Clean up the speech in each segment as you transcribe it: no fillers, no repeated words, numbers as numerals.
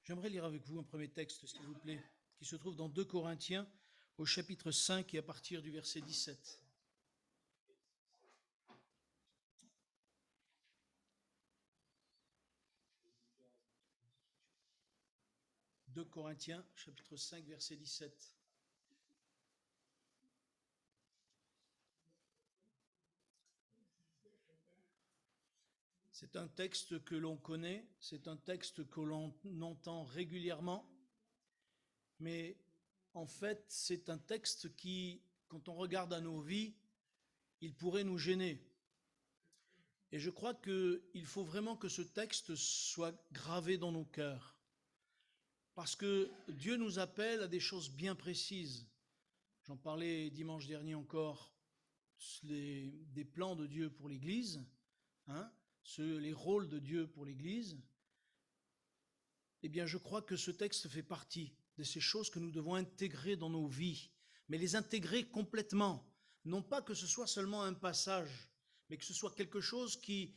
J'aimerais lire avec vous un premier texte, s'il vous plaît, qui se trouve dans 2 Corinthiens, au chapitre 5 et à partir du verset 17. « 2 Corinthiens, chapitre 5, verset 17. C'est un texte que l'on connaît, c'est un texte que l'on entend régulièrement, mais en fait, c'est un texte qui, quand on regarde à nos vies, il pourrait nous gêner. Et je crois qu'il faut vraiment que ce texte soit gravé dans nos cœurs. Parce que Dieu nous appelle à des choses bien précises. J'en parlais dimanche dernier encore, des plans de Dieu pour l'Église, les rôles de Dieu pour l'Église. Eh bien, je crois que ce texte fait partie de ces choses que nous devons intégrer dans nos vies, mais les intégrer complètement. Non pas que ce soit seulement un passage, mais que ce soit quelque chose qui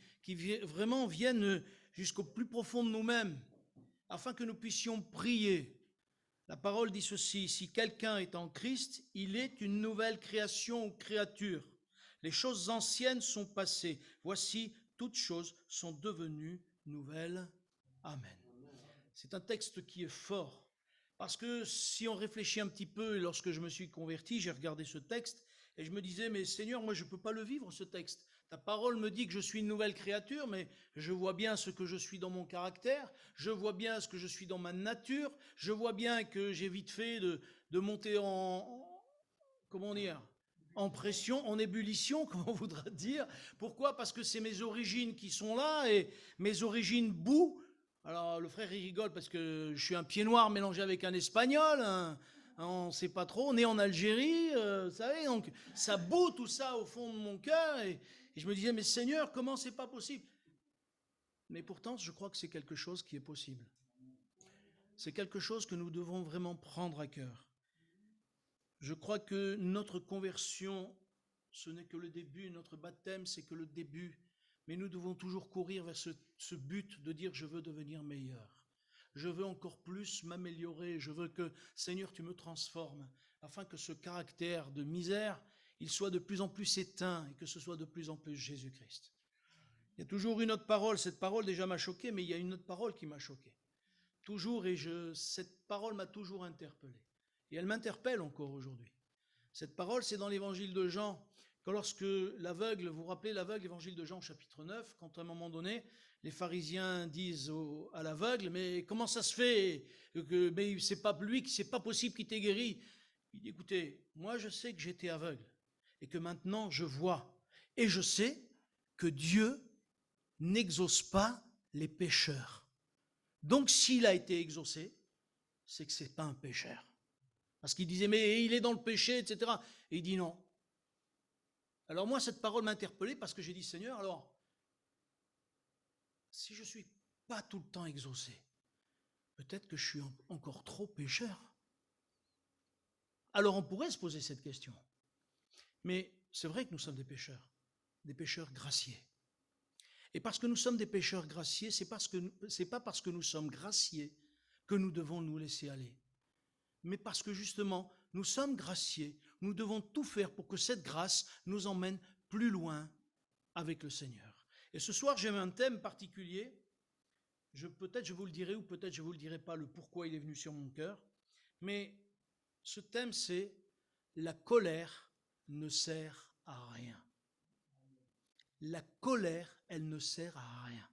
vraiment vienne jusqu'au plus profond de nous-mêmes, afin que nous puissions prier. La parole dit ceci: si quelqu'un est en Christ, il est une nouvelle création ou créature. Les choses anciennes sont passées. Voici, toutes choses sont devenues nouvelles. Amen. C'est un texte qui est fort, parce que si on réfléchit un petit peu, lorsque je me suis converti, j'ai regardé ce texte et je me disais, mais Seigneur, moi je ne peux pas le vivre ce texte. Ta parole me dit que je suis une nouvelle créature, mais je vois bien ce que je suis dans mon caractère, je vois bien ce que je suis dans ma nature, je vois bien que j'ai vite fait de monter comment dire, en pression, en ébullition, comme on voudra dire. Pourquoi? Parce que c'est mes origines qui sont là, et mes origines bouent. Alors le frère il rigole parce que je suis un pied noir mélangé avec un espagnol, on ne sait pas trop, né en Algérie, vous savez, donc ça bout tout ça au fond de mon cœur, et je me disais, mais Seigneur, comment c'est pas possible? Mais pourtant, je crois que c'est quelque chose qui est possible. C'est quelque chose que nous devons vraiment prendre à cœur. Je crois que notre conversion, ce n'est que le début, notre baptême, c'est que le début. Mais nous devons toujours courir vers ce but de dire, je veux devenir meilleur. Je veux encore plus m'améliorer. Je veux que, Seigneur, tu me transformes, afin que ce caractère de misère, il soit de plus en plus éteint et que ce soit de plus en plus Jésus-Christ. Il y a toujours une autre parole. Cette parole déjà m'a choqué, mais il y a une autre parole qui m'a choqué. Toujours, et cette parole m'a toujours interpellé. Et elle m'interpelle encore aujourd'hui. Cette parole, c'est dans l'évangile de Jean, quand lorsque l'aveugle, vous vous rappelez l'aveugle, l'évangile de Jean chapitre 9, quand à un moment donné, les pharisiens disent à l'aveugle, mais comment ça se fait que mais c'est pas lui, c'est pas possible qu'il t'ait guéri. Il dit, écoutez, moi je sais que j'étais aveugle et que maintenant je vois, et je sais que Dieu n'exauce pas les pécheurs. Donc s'il a été exaucé, c'est que c'est pas un pécheur. Parce qu'il disait, mais il est dans le péché, etc. Et il dit non. Alors moi, cette parole m'a interpellé parce que j'ai dit, Seigneur, alors, si je ne suis pas tout le temps exaucé, peut-être que je suis encore trop pécheur. Alors on pourrait se poser cette question. Mais c'est vrai que nous sommes des pécheurs graciés. Et parce que nous sommes des pécheurs graciés, c'est pas parce que nous sommes graciés que nous devons nous laisser aller. Mais parce que justement, nous sommes graciés, nous devons tout faire pour que cette grâce nous emmène plus loin avec le Seigneur. Et ce soir, j'ai un thème particulier. Peut-être je vous le dirai ou peut-être je ne vous le dirai pas le pourquoi il est venu sur mon cœur. Mais ce thème, c'est la colère ne sert à rien. La colère, elle ne sert à rien.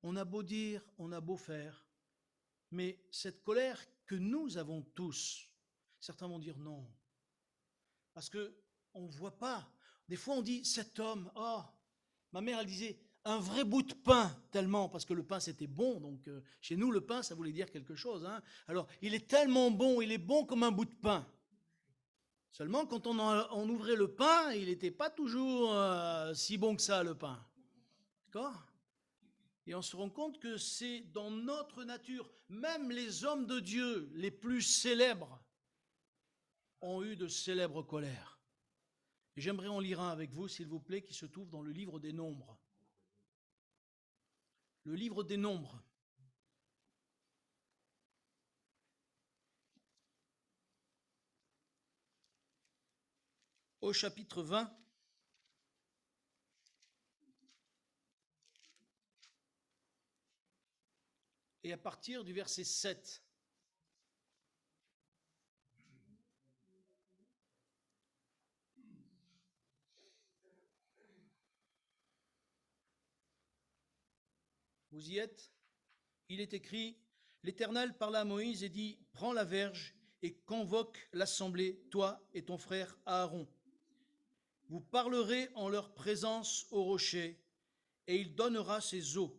On a beau dire, on a beau faire, mais cette colère que nous avons tous, certains vont dire non. Parce qu'on ne voit pas. Des fois, on dit, cet homme, oh, ma mère, elle disait, un vrai bout de pain, tellement, parce que le pain, c'était bon. Donc, chez nous, le pain, ça voulait dire quelque chose. Alors, il est tellement bon, il est bon comme un bout de pain. Seulement, quand on ouvrait le pain, il n'était pas toujours si bon que ça, le pain. D'accord ? Et on se rend compte que c'est dans notre nature. Même les hommes de Dieu les plus célèbres ont eu de célèbres colères. Et j'aimerais en lire un avec vous, s'il vous plaît, qui se trouve dans le livre des Nombres. Le livre des Nombres. au chapitre 20. Et à partir du verset 7. Vous y êtes? Il est écrit, l'Éternel parla à Moïse et dit, prends la verge et convoque l'assemblée, toi et ton frère Aaron. Vous parlerez en leur présence au rocher, et il donnera ses eaux.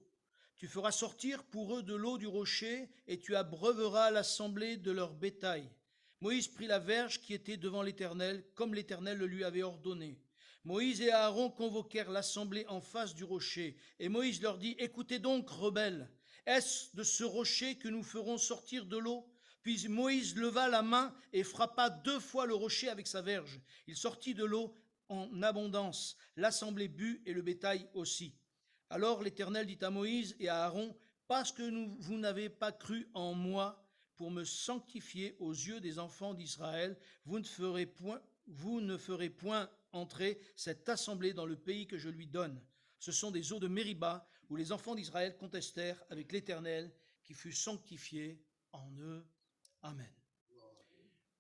Tu feras sortir pour eux de l'eau du rocher, et tu abreuveras l'assemblée de leur bétail. Moïse prit la verge qui était devant l'Éternel, comme l'Éternel le lui avait ordonné. Moïse et Aaron convoquèrent l'assemblée en face du rocher, et Moïse leur dit, écoutez donc, rebelles, est-ce de ce rocher que nous ferons sortir de l'eau? Puis Moïse leva la main et frappa 2 fois le rocher avec sa verge. Il sortit de l'eau en abondance. L'assemblée but et le bétail aussi. Alors l'Éternel dit à Moïse et à Aaron, parce que vous n'avez pas cru en moi pour me sanctifier aux yeux des enfants d'Israël, vous ne ferez point entrer cette assemblée dans le pays que je lui donne. Ce sont des eaux de Mériba où les enfants d'Israël contestèrent avec l'Éternel qui fut sanctifié en eux. Amen.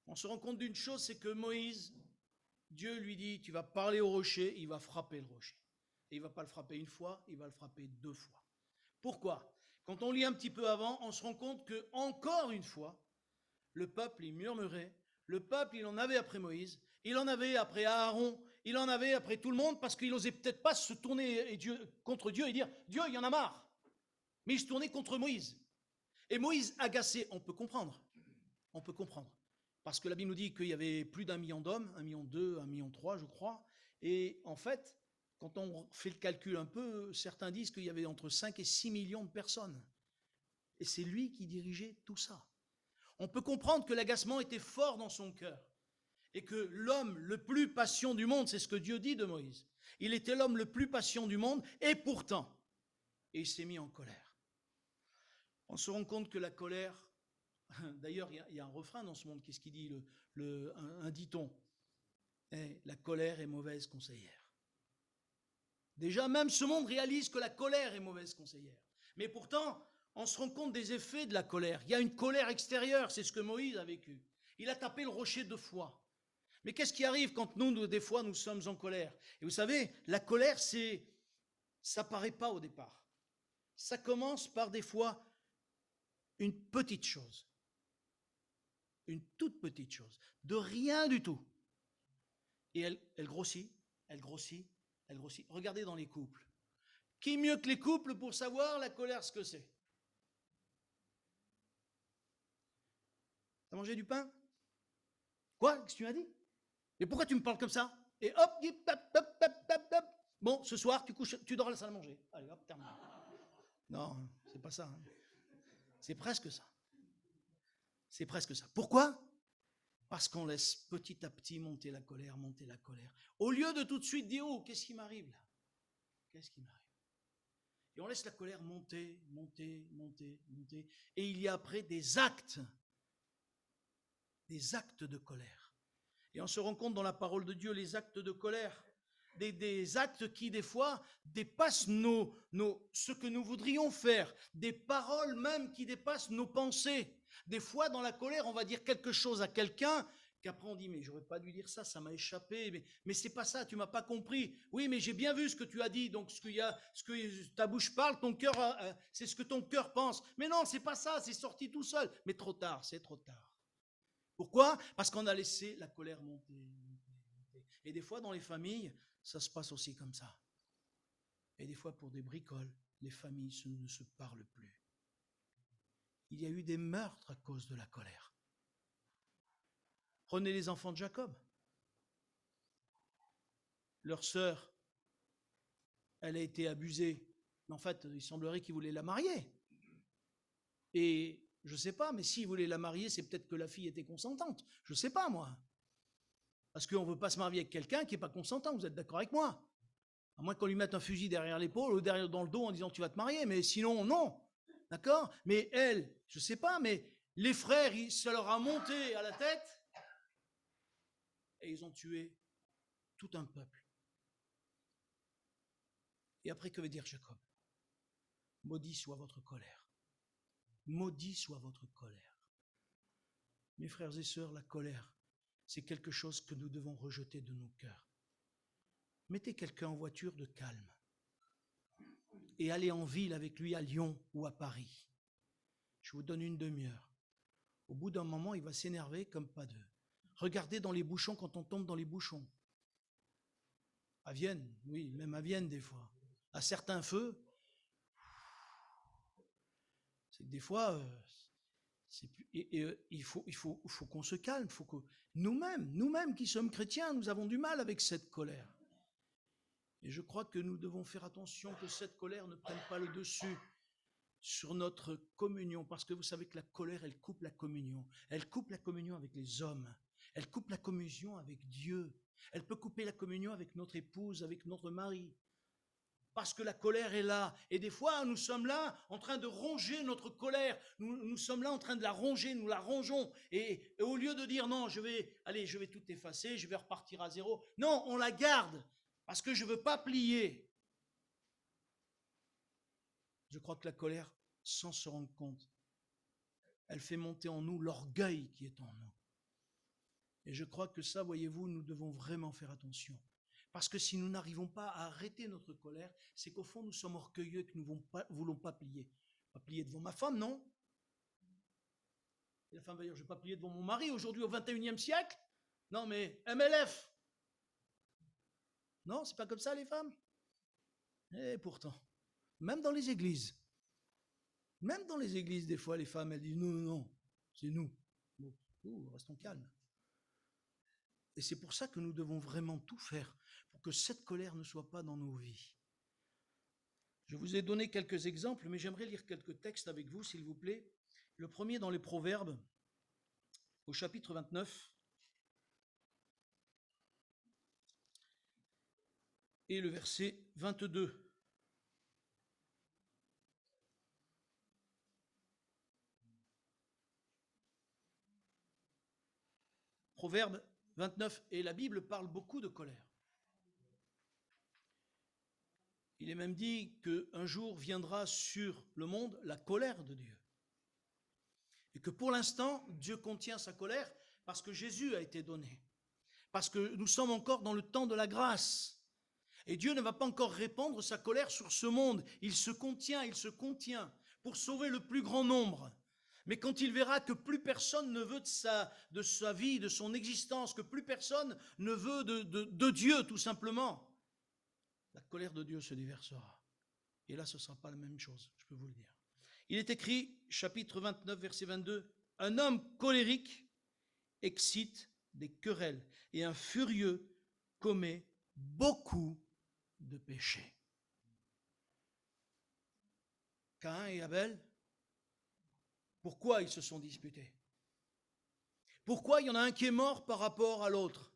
On se rend compte d'une chose, c'est que Moïse, Dieu lui dit, tu vas parler au rocher, il va frapper le rocher. Et il ne va pas le frapper une fois, il va le frapper 2 fois. Pourquoi? Quand on lit un petit peu avant, on se rend compte que encore une fois, le peuple, il murmurait. Le peuple, il en avait après Moïse, il en avait après Aaron, il en avait après tout le monde, parce qu'il n'osait peut-être pas se tourner contre Dieu et dire, Dieu, il y en a marre. Mais il se tournait contre Moïse. Et Moïse, agacé, on peut comprendre. On peut comprendre. Parce que la Bible nous dit qu'il y avait plus d'1 million d'hommes, 1,2 million, 1,3 million, je crois. Et en fait, quand on fait le calcul un peu, certains disent qu'il y avait entre 5 et 6 millions de personnes. Et c'est lui qui dirigeait tout ça. On peut comprendre que l'agacement était fort dans son cœur. Et que l'homme le plus patient du monde, c'est ce que Dieu dit de Moïse. Il était l'homme le plus patient du monde, et pourtant, il s'est mis en colère. On se rend compte que la colère, d'ailleurs, il y a un refrain dans ce monde, qu'est-ce qu'il dit, un dit-on, la colère est mauvaise conseillère. Déjà, même ce monde réalise que la colère est mauvaise conseillère. Mais pourtant, on se rend compte des effets de la colère. Il y a une colère extérieure, c'est ce que Moïse a vécu. Il a tapé le rocher 2 fois. Mais qu'est-ce qui arrive quand nous, des fois, nous sommes en colère? Et vous savez, la colère, ça paraît pas au départ. Ça commence par des fois une petite chose. Une toute petite chose. De rien du tout. Et elle grossit, elle grossit, elle grossit. Regardez dans les couples. Qui mieux que les couples pour savoir la colère ce que c'est? T'as mangé du pain? Quoi? Qu'est-ce que tu m'as dit? Mais pourquoi tu me parles comme ça? Et hop, hop. Bon, ce soir, tu dors à la salle à manger. Allez, hop, terminé. Non, c'est pas ça. Hein. C'est presque ça. C'est presque ça. Pourquoi? Parce qu'on laisse petit à petit monter la colère. Au lieu de tout de suite dire, oh, qu'est-ce qui m'arrive là? Qu'est-ce qui m'arrive? Et on laisse la colère monter. Et il y a après des actes de colère. Et on se rend compte dans la parole de Dieu, les actes de colère, des actes qui des fois dépassent ce que nous voudrions faire, des paroles même qui dépassent nos pensées. Des fois dans la colère, on va dire quelque chose à quelqu'un qu'après on dit mais j'aurais pas dû dire ça, ça m'a échappé, mais c'est pas ça, tu m'as pas compris. Oui, mais j'ai bien vu ce que tu as dit, donc ce que ta bouche parle, ton cœur, c'est ce que ton cœur pense. Mais non, c'est pas ça, c'est sorti tout seul. Mais trop tard, c'est trop tard. Pourquoi? Parce qu'on a laissé la colère monter. Et des fois, dans les familles, ça se passe aussi comme ça. Et des fois, pour des bricoles, les familles ne se parlent plus. Il y a eu des meurtres à cause de la colère. Prenez les enfants de Jacob. Leur sœur, elle a été abusée. Mais en fait, il semblerait qu'il voulait la marier. Et je ne sais pas, mais s'il voulait la marier, c'est peut-être que la fille était consentante. Je ne sais pas, moi. Parce qu'on ne veut pas se marier avec quelqu'un qui n'est pas consentant, vous êtes d'accord avec moi? À moins qu'on lui mette un fusil derrière l'épaule ou derrière dans le dos en disant tu vas te marier, mais sinon, non. D'accord? Mais elle, je ne sais pas, mais les frères, ça leur a monté à la tête et ils ont tué tout un peuple. Et après, que veut dire Jacob? Maudit soit votre colère. Maudit soit votre colère. Mes frères et sœurs, la colère, c'est quelque chose que nous devons rejeter de nos cœurs. Mettez quelqu'un en voiture de calme et allez en ville avec lui à Lyon ou à Paris. Je vous donne une demi-heure. Au bout d'un moment, il va s'énerver comme pas deux. Regardez dans les bouchons quand on tombe dans les bouchons. À Vienne, oui, même à Vienne des fois. À certains feux, c'est que des fois, il faut qu'on se calme. Faut que nous-mêmes qui sommes chrétiens, nous avons du mal avec cette colère. Et je crois que nous devons faire attention que cette colère ne prenne pas le dessus sur notre communion, parce que vous savez que la colère, elle coupe la communion. Elle coupe la communion avec les hommes. Elle coupe la communion avec Dieu. Elle peut couper la communion avec notre épouse, avec notre mari. Parce que la colère est là. Et des fois, nous sommes là en train de ronger notre colère. Nous sommes là en train de la ronger, nous la rongeons. Et au lieu de dire non, je vais tout effacer, je vais repartir à zéro. Non, on la garde parce que je ne veux pas plier. Je crois que la colère, sans se rendre compte, elle fait monter en nous l'orgueil qui est en nous. Et je crois que ça, voyez-vous, nous devons vraiment faire attention. Parce que si nous n'arrivons pas à arrêter notre colère, c'est qu'au fond, nous sommes orgueilleux et que nous ne voulons pas plier. Pas plier devant ma femme, non? Et la femme va dire, je ne vais pas plier devant mon mari aujourd'hui au 21e siècle. Non, mais MLF. Non, c'est pas comme ça, les femmes. Et pourtant, même dans les églises, des fois, les femmes, elles disent, non, c'est nous. Bon, restons calmes. Et c'est pour ça que nous devons vraiment tout faire pour que cette colère ne soit pas dans nos vies. Je vous ai donné quelques exemples, mais j'aimerais lire quelques textes avec vous, s'il vous plaît. Le premier dans les Proverbes, au chapitre 29, et le verset 22. Proverbe 29, et la Bible parle beaucoup de colère. Il est même dit qu'un jour viendra sur le monde la colère de Dieu. Et que pour l'instant, Dieu contient sa colère parce que Jésus a été donné. Parce que nous sommes encore dans le temps de la grâce. Et Dieu ne va pas encore répandre sa colère sur ce monde. Il se contient pour sauver le plus grand nombre. Mais quand il verra que plus personne ne veut de sa vie, de son existence, que plus personne ne veut de Dieu tout simplement, la colère de Dieu se déversera. Et là, ce ne sera pas la même chose, je peux vous le dire. Il est écrit, chapitre 29, verset 22, « Un homme colérique excite des querelles, et un furieux commet beaucoup de péchés. » Caïn et Abel, pourquoi ils se sont disputés? Pourquoi il y en a un qui est mort par rapport à l'autre?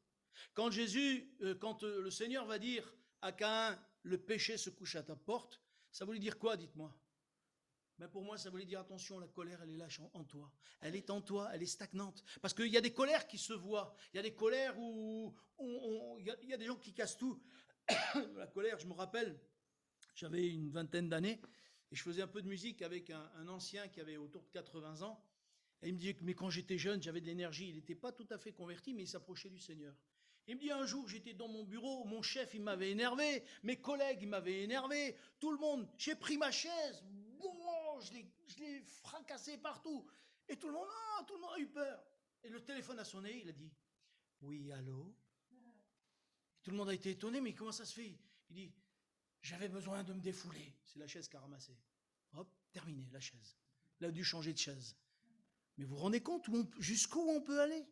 Quand le Seigneur va dire à Caïn, le péché se couche à ta porte, ça voulait dire quoi, dites-moi? Mais pour moi, ça voulait dire, attention, la colère, elle est là en toi. Elle est en toi, elle est stagnante. Parce qu'il y a des colères qui se voient. Il y a des colères où il y a des gens qui cassent tout. La colère, je me rappelle, j'avais une vingtaine d'années et je faisais un peu de musique avec un ancien qui avait autour de 80 ans. Et il me disait que mais quand j'étais jeune, j'avais de l'énergie. Il n'était pas tout à fait converti, mais il s'approchait du Seigneur. Il me dit un jour, j'étais dans mon bureau, mon chef, il m'avait énervé, mes collègues, ils m'avaient énervé, tout le monde, j'ai pris ma chaise, bon, je l'ai fracassé partout. Et tout le monde a eu peur. Et le téléphone a sonné, il a dit, oui, allô? Tout le monde a été étonné, mais comment ça se fait? Il dit, j'avais besoin de me défouler. C'est la chaise qui a ramassé. Hop, terminé, la chaise. Il a dû changer de chaise. Mais vous vous rendez compte jusqu'où on peut aller?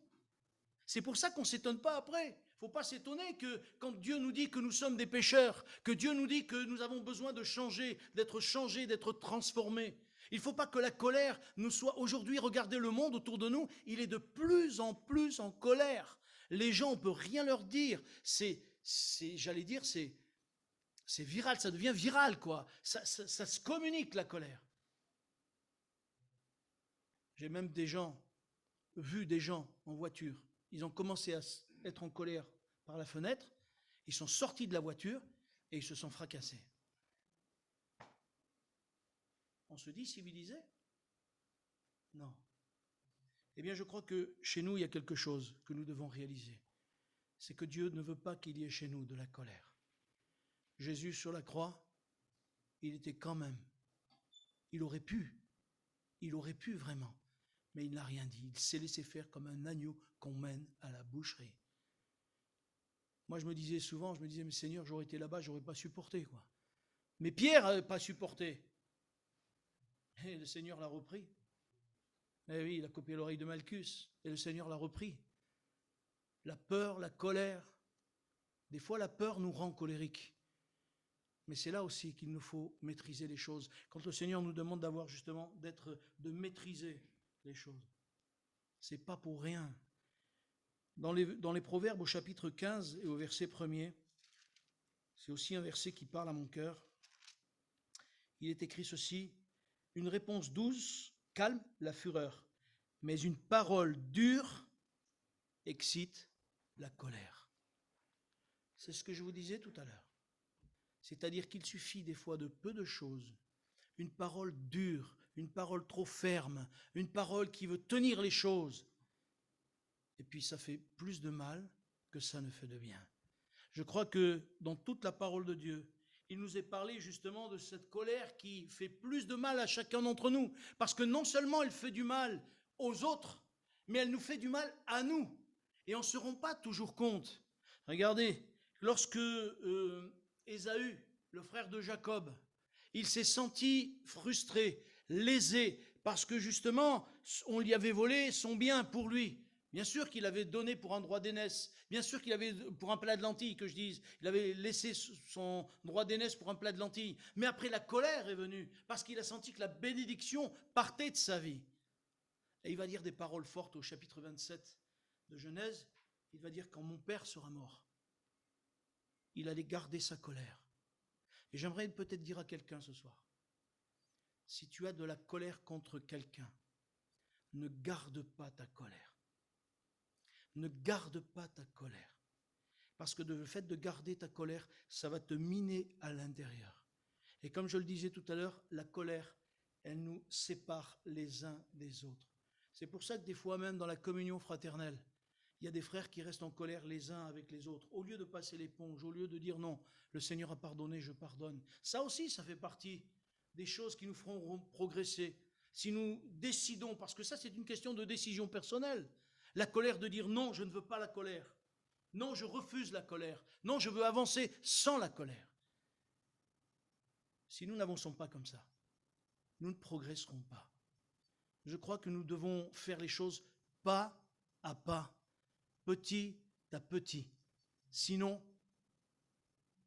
C'est pour ça qu'on ne s'étonne pas après. Il ne faut pas s'étonner que quand Dieu nous dit que nous sommes des pécheurs, que Dieu nous dit que nous avons besoin de changer, d'être transformés. Il ne faut pas que la colère nous soit aujourd'hui, regardez le monde autour de nous, il est de plus en colère. Les gens, on ne peut rien leur dire. J'allais dire, c'est viral, ça devient viral, quoi. Ça se communique, la colère. J'ai même vu des gens en voiture. Ils ont commencé à être en colère par la fenêtre. Ils sont sortis de la voiture et ils se sont fracassés. On se dit civilisé? Non. Eh bien, je crois que chez nous, il y a quelque chose que nous devons réaliser. C'est que Dieu ne veut pas qu'il y ait chez nous de la colère. Jésus sur la croix, il était quand même, il aurait pu vraiment, mais il n'a rien dit. Il s'est laissé faire comme un agneau qu'on mène à la boucherie. Moi, je me disais, mais Seigneur, j'aurais été là-bas, j'aurais pas supporté, quoi. Mais Pierre n'avait pas supporté. Et le Seigneur l'a repris. Eh oui, il a coupé l'oreille de Malchus, et le Seigneur l'a repris. La peur, la colère. Des fois, la peur nous rend colériques. Mais c'est là aussi qu'il nous faut maîtriser les choses. Quand le Seigneur nous demande de maîtriser les choses, c'est pas pour rien. Dans les Proverbes au chapitre 15 et au verset 1er, c'est aussi un verset qui parle à mon cœur. Il est écrit ceci: une réponse douce calme la fureur, mais une parole dure excite la colère. C'est ce que je vous disais tout à l'heure. C'est-à-dire qu'il suffit des fois de peu de choses, une parole dure, une parole trop ferme, une parole qui veut tenir les choses, et puis ça fait plus de mal que ça ne fait de bien. Je crois que dans toute la parole de Dieu, il nous est parlé justement de cette colère qui fait plus de mal à chacun d'entre nous, parce que non seulement elle fait du mal aux autres, mais elle nous fait du mal à nous, et on ne se rend pas toujours compte. Regardez, lorsque Ésaü, le frère de Jacob, il s'est senti frustré, lésé, parce que justement, on lui avait volé son bien pour lui. Bien sûr qu'il avait donné pour un droit d'aînesse, bien sûr qu'il avait, pour un plat de lentilles, que je dise, il avait laissé son droit d'aînesse pour un plat de lentilles. Mais après, la colère est venue, parce qu'il a senti que la bénédiction partait de sa vie. Et il va dire des paroles fortes au chapitre 27 de Genèse. Il va dire: quand mon père sera mort, il allait garder sa colère. Et j'aimerais peut-être dire à quelqu'un ce soir, si tu as de la colère contre quelqu'un, ne garde pas ta colère. Ne garde pas ta colère. Parce que le fait de garder ta colère, ça va te miner à l'intérieur. Et comme je le disais tout à l'heure, la colère, elle nous sépare les uns des autres. C'est pour ça que des fois même dans la communion fraternelle, il y a des frères qui restent en colère les uns avec les autres. Au lieu de passer l'éponge, au lieu de dire non, le Seigneur a pardonné, je pardonne. Ça aussi, ça fait partie des choses qui nous feront progresser. Si nous décidons, parce que ça c'est une question de décision personnelle, la colère de dire non, je ne veux pas la colère. Non, je refuse la colère. Non, je veux avancer sans la colère. Si nous n'avançons pas comme ça, nous ne progresserons pas. Je crois que nous devons faire les choses pas à pas, petit à petit. Sinon,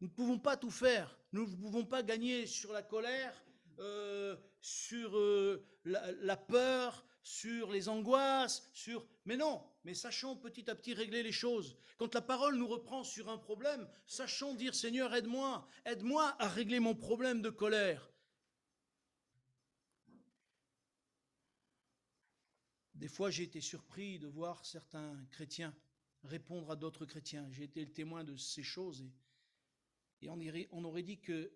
nous ne pouvons pas tout faire. Nous ne pouvons pas gagner sur la colère, sur la peur, sur les angoisses, mais non, mais sachons petit à petit régler les choses. Quand la parole nous reprend sur un problème, sachons dire: Seigneur, aide-moi à régler mon problème de colère. Des fois, j'ai été surpris de voir certains chrétiens répondre à d'autres chrétiens. J'ai été le témoin de ces choses et on aurait dit que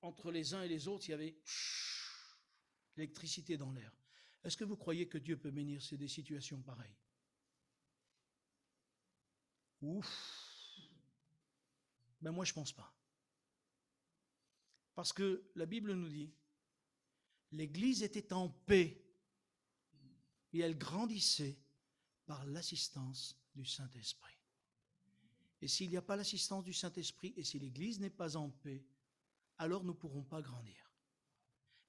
entre les uns et les autres, il y avait l'électricité dans l'air. Est-ce que vous croyez que Dieu peut bénir des situations pareilles? Ouf. Ben moi, je ne pense pas. Parce que la Bible nous dit, l'Église était en paix et elle grandissait par l'assistance du Saint-Esprit. Et s'il n'y a pas l'assistance du Saint-Esprit et si l'Église n'est pas en paix, alors nous ne pourrons pas grandir.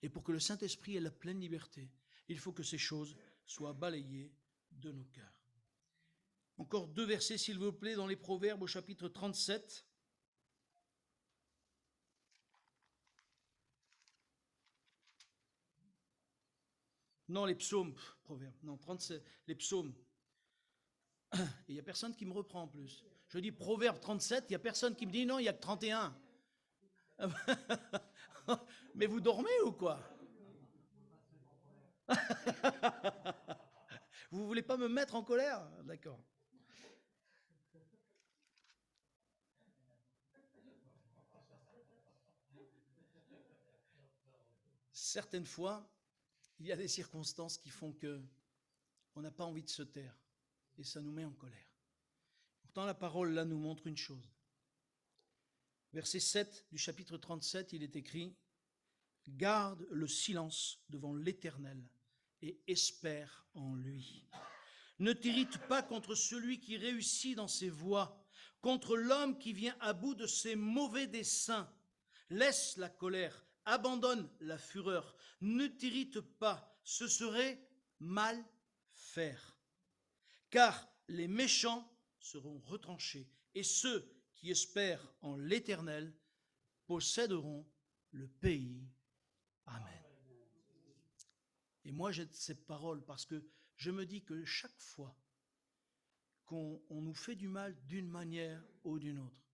Et pour que le Saint-Esprit ait la pleine liberté, il faut que ces choses soient balayées de nos cœurs. Encore 2 versets, s'il vous plaît, dans les Proverbes au chapitre 37. Non, les psaumes, Proverbes, non, 37, les psaumes. Et il n'y a personne qui me reprend en plus. Je dis Proverbe 37, il n'y a personne qui me dit non, il n'y a que 31. Mais vous dormez ou quoi? Vous voulez pas me mettre en colère? D'accord. certaines fois, il y a des circonstances qui font que on n'a pas envie de se taire et ça nous met en colère. Pourtant, la parole là nous montre une chose. Verset 7 du chapitre 37, il est écrit « Garde le silence devant l'Éternel et espère en lui. Ne t'irrite pas contre celui qui réussit dans ses voies, contre l'homme qui vient à bout de ses mauvais desseins. Laisse la colère, abandonne la fureur, ne t'irrite pas, ce serait mal faire. Car les méchants seront retranchés et ceux qui espèrent en l'Éternel posséderont le pays. Amen. » Et moi j'aime cette parole parce que je me dis que chaque fois qu'on nous fait du mal d'une manière ou d'une autre,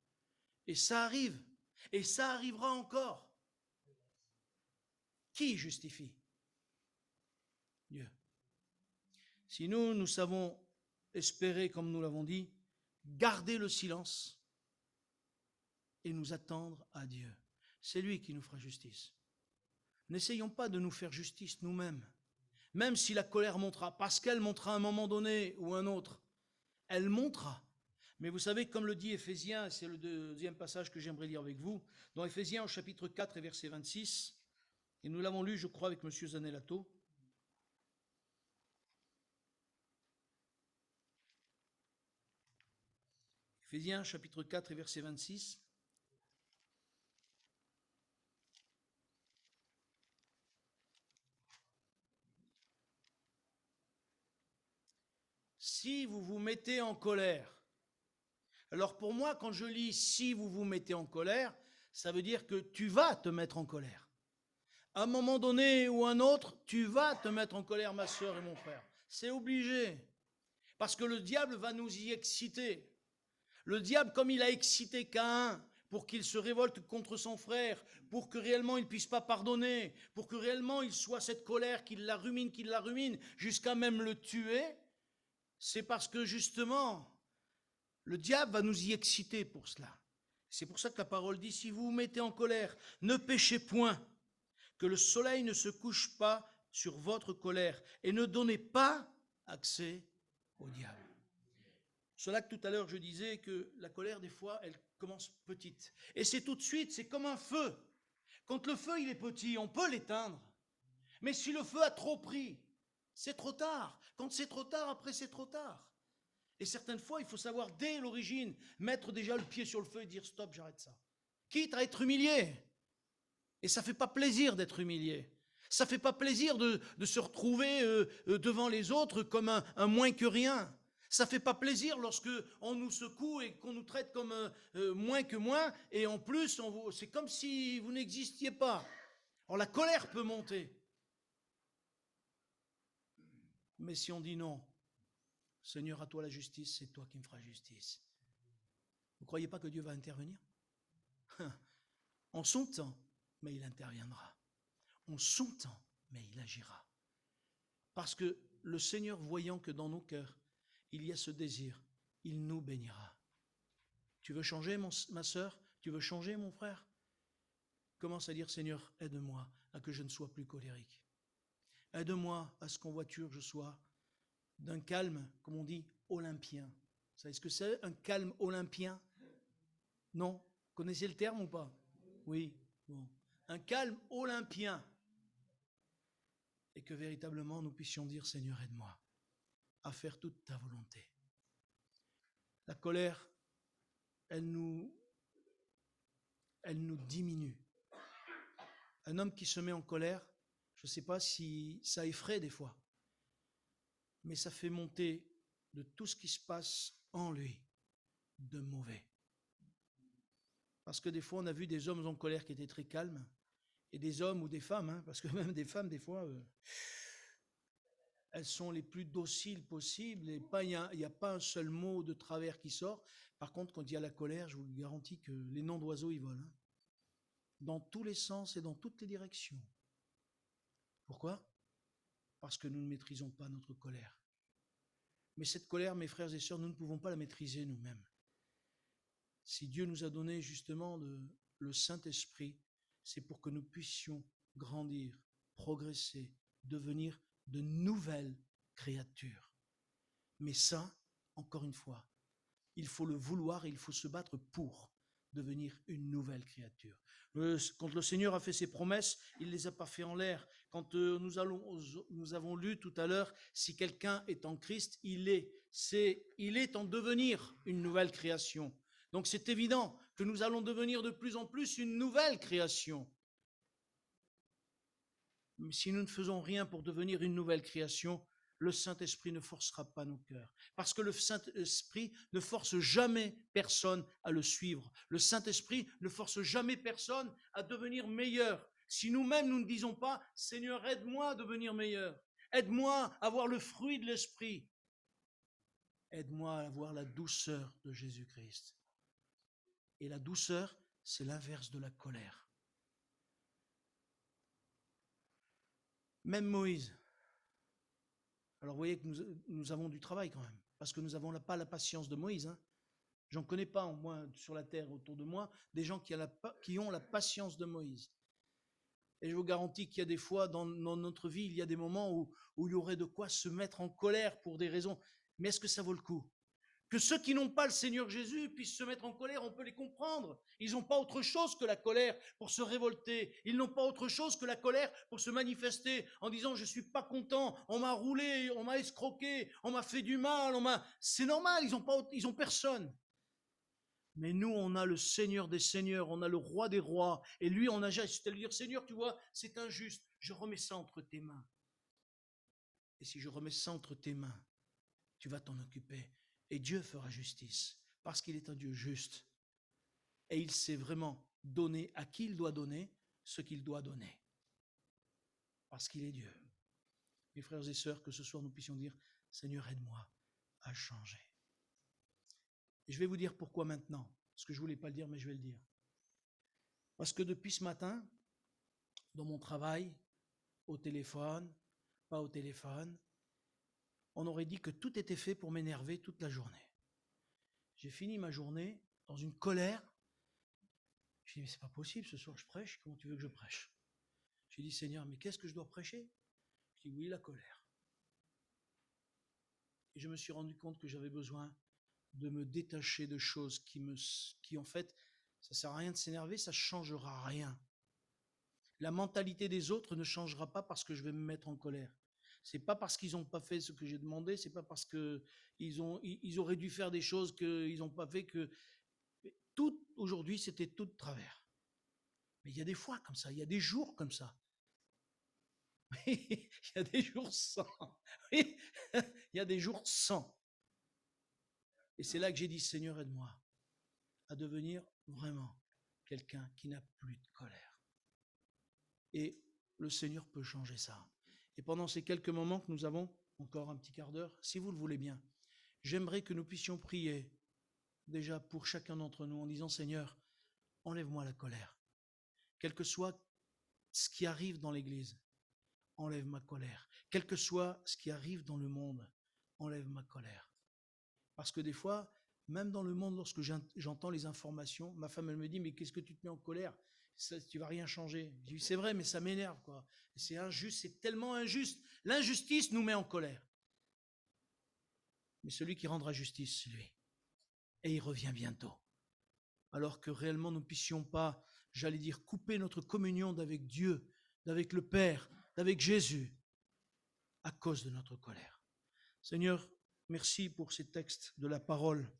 et ça arrive, et ça arrivera encore, qui justifie? Dieu. Si nous savons espérer, comme nous l'avons dit, garder le silence et nous attendre à Dieu, c'est lui qui nous fera justice. N'essayons pas de nous faire justice nous-mêmes, même si la colère montera, parce qu'elle montera à un moment donné ou un autre, elle montera. Mais vous savez, comme le dit Éphésiens, c'est le deuxième passage que j'aimerais lire avec vous, dans Éphésiens au chapitre 4 et verset 26, et nous l'avons lu, je crois, avec M. Zanellato. Éphésiens chapitre 4 et verset 26. Si vous vous mettez en colère. Alors pour moi, quand je lis « si vous vous mettez en colère », ça veut dire que tu vas te mettre en colère. À un moment donné ou un autre, tu vas te mettre en colère, ma sœur et mon frère. C'est obligé. Parce que le diable va nous y exciter. Le diable, comme il a excité Caïn pour qu'il se révolte contre son frère, pour que réellement il ne puisse pas pardonner, pour que réellement il soit cette colère qui la rumine, jusqu'à même le tuer, c'est parce que justement, le diable va nous y exciter pour cela. C'est pour ça que la parole dit, si vous vous mettez en colère, ne péchez point, que le soleil ne se couche pas sur votre colère, et ne donnez pas accès au diable. Cela que tout à l'heure je disais que la colère des fois elle commence petite et c'est tout de suite, c'est comme un feu. Quand le feu il est petit, on peut l'éteindre. Mais si le feu a trop pris, c'est trop tard. Quand c'est trop tard, après c'est trop tard. Et certaines fois, il faut savoir dès l'origine mettre déjà le pied sur le feu et dire stop, j'arrête ça. Quitte à être humilié. Et ça fait pas plaisir d'être humilié. Ça fait pas plaisir de se retrouver devant les autres comme un moins que rien. Ça fait pas plaisir lorsque on nous secoue et qu'on nous traite comme moins que moins, et en plus, c'est comme si vous n'existiez pas. Alors la colère peut monter. Mais si on dit non, Seigneur, à toi la justice, c'est toi qui me feras justice. Vous ne croyez pas que Dieu va intervenir? En son temps, mais il interviendra. En son temps, mais il agira. Parce que le Seigneur, voyant que dans nos cœurs, il y a ce désir, il nous bénira. Tu veux changer, ma sœur? Tu veux changer, mon frère? Commence à dire, Seigneur, aide-moi à que je ne sois plus colérique. Aide-moi à ce qu'en voiture, je sois d'un calme, comme on dit, olympien. Vous savez ce que c'est, un calme olympien? Non? Vous connaissez le terme ou pas? Oui. Bon. Un calme olympien. Et que véritablement nous puissions dire, Seigneur, aide-moi à faire toute ta volonté. La colère, elle nous diminue. Un homme qui se met en colère, je ne sais pas si ça effraie des fois, mais ça fait monter de tout ce qui se passe en lui de mauvais. Parce que des fois, on a vu des hommes en colère qui étaient très calmes, et des hommes ou des femmes, parce que même des femmes, des fois, elles sont les plus dociles possibles, et il n'y a pas un seul mot de travers qui sort. Par contre, quand il y a la colère, je vous le garantis que les noms d'oiseaux, ils volent. Dans tous les sens et dans toutes les directions. Pourquoi? Parce que nous ne maîtrisons pas notre colère. Mais cette colère, mes frères et sœurs, nous ne pouvons pas la maîtriser nous-mêmes. Si Dieu nous a donné justement le Saint-Esprit, c'est pour que nous puissions grandir, progresser, devenir de nouvelles créatures. Mais ça, encore une fois, il faut le vouloir et il faut se battre pour devenir une nouvelle créature. Quand le Seigneur a fait ses promesses, il ne les a pas fait en l'air. Quand nous avons lu tout à l'heure, si quelqu'un est en Christ, il est en devenir une nouvelle création. Donc c'est évident que nous allons devenir de plus en plus une nouvelle création. Mais si nous ne faisons rien pour devenir une nouvelle création, le Saint-Esprit ne forcera pas nos cœurs. Parce que le Saint-Esprit ne force jamais personne à le suivre. Le Saint-Esprit ne force jamais personne à devenir meilleur. Si nous-mêmes, nous ne disons pas, Seigneur, aide-moi à devenir meilleur. Aide-moi à avoir le fruit de l'Esprit. Aide-moi à avoir la douceur de Jésus-Christ. Et la douceur, c'est l'inverse de la colère. Même Moïse. Alors vous voyez que nous avons du travail quand même, parce que nous n'avons pas la patience de Moïse. J'en connais pas, au moins sur la terre autour de moi, des gens qui ont la patience de Moïse. Et je vous garantis qu'il y a des fois dans notre vie, il y a des moments où il y aurait de quoi se mettre en colère pour des raisons. Mais est-ce que ça vaut le coup ? Que ceux qui n'ont pas le Seigneur Jésus puissent se mettre en colère, on peut les comprendre. Ils n'ont pas autre chose que la colère pour se révolter. Ils n'ont pas autre chose que la colère pour se manifester en disant « je suis pas content, on m'a roulé, on m'a escroqué, on m'a fait du mal, C'est normal, ils ont personne. Mais nous, on a le Seigneur des Seigneurs, on a le Roi des Rois. Et lui, on a juste à lui dire « Seigneur, tu vois, c'est injuste, je remets ça entre tes mains. Et si je remets ça entre tes mains, tu vas t'en occuper. » Et Dieu fera justice, parce qu'il est un Dieu juste. Et il sait vraiment donner à qui il doit donner ce qu'il doit donner. Parce qu'il est Dieu. Mes frères et sœurs, que ce soir nous puissions dire, Seigneur, aide-moi à changer. Et je vais vous dire pourquoi maintenant. Parce que je ne voulais pas le dire, mais je vais le dire. Parce que depuis ce matin, dans mon travail, au téléphone, pas au téléphone, on aurait dit que tout était fait pour m'énerver toute la journée. J'ai fini ma journée dans une colère. J'ai dit, mais c'est pas possible, ce soir je prêche, comment tu veux que je prêche? J'ai dit, Seigneur, mais qu'est-ce que je dois prêcher? J'ai dit, oui, la colère. Et je me suis rendu compte que j'avais besoin de me détacher de choses qui en fait, ça sert à rien de s'énerver, ça ne changera rien. La mentalité des autres ne changera pas parce que je vais me mettre en colère. C'est pas parce qu'ils n'ont pas fait ce que j'ai demandé, c'est pas parce qu'ils auraient dû faire des choses qu'ils n'ont pas fait que tout aujourd'hui c'était tout de travers. Mais il y a des fois comme ça, il y a des jours comme ça. Il y a des jours sans. Oui, il y a des jours sans. Et c'est là que j'ai dit, Seigneur, aide-moi à devenir vraiment quelqu'un qui n'a plus de colère. Et le Seigneur peut changer ça. Et pendant ces quelques moments que nous avons, encore un petit quart d'heure, si vous le voulez bien, j'aimerais que nous puissions prier déjà pour chacun d'entre nous en disant, Seigneur, enlève-moi la colère. Quel que soit ce qui arrive dans l'Église, enlève ma colère. Quel que soit ce qui arrive dans le monde, enlève ma colère. Parce que des fois, même dans le monde, lorsque j'entends les informations, ma femme, elle me dit, mais qu'est-ce que tu te mets en colère? Ça, tu vas rien changer. Je dis, c'est vrai, mais ça m'énerve, quoi. C'est injuste, c'est tellement injuste. L'injustice nous met en colère. Mais celui qui rendra justice, c'est lui. Et il revient bientôt. Alors que réellement, nous ne puissions pas, j'allais dire, couper notre communion d'avec Dieu, d'avec le Père, d'avec Jésus, à cause de notre colère. Seigneur, merci pour ces textes de la parole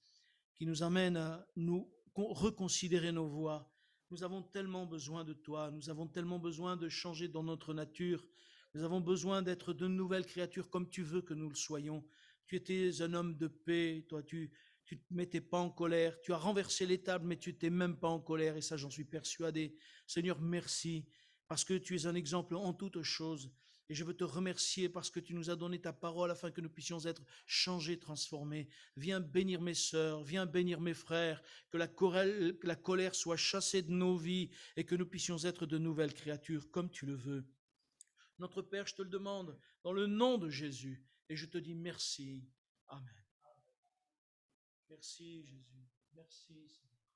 qui nous amènent à nous reconsidérer nos voies. Nous avons tellement besoin de toi, nous avons tellement besoin de changer dans notre nature, nous avons besoin d'être de nouvelles créatures comme tu veux que nous le soyons. Tu étais un homme de paix, toi tu ne te mettais pas en colère, tu as renversé les tables mais tu n'étais même pas en colère et ça j'en suis persuadé. Seigneur, merci parce que tu es un exemple en toutes choses. Et je veux te remercier parce que tu nous as donné ta parole afin que nous puissions être changés, transformés. Viens bénir mes sœurs, viens bénir mes frères, que la colère soit chassée de nos vies et que nous puissions être de nouvelles créatures comme tu le veux. Notre Père, je te le demande dans le nom de Jésus et je te dis merci. Amen. Merci Jésus. Merci Seigneur.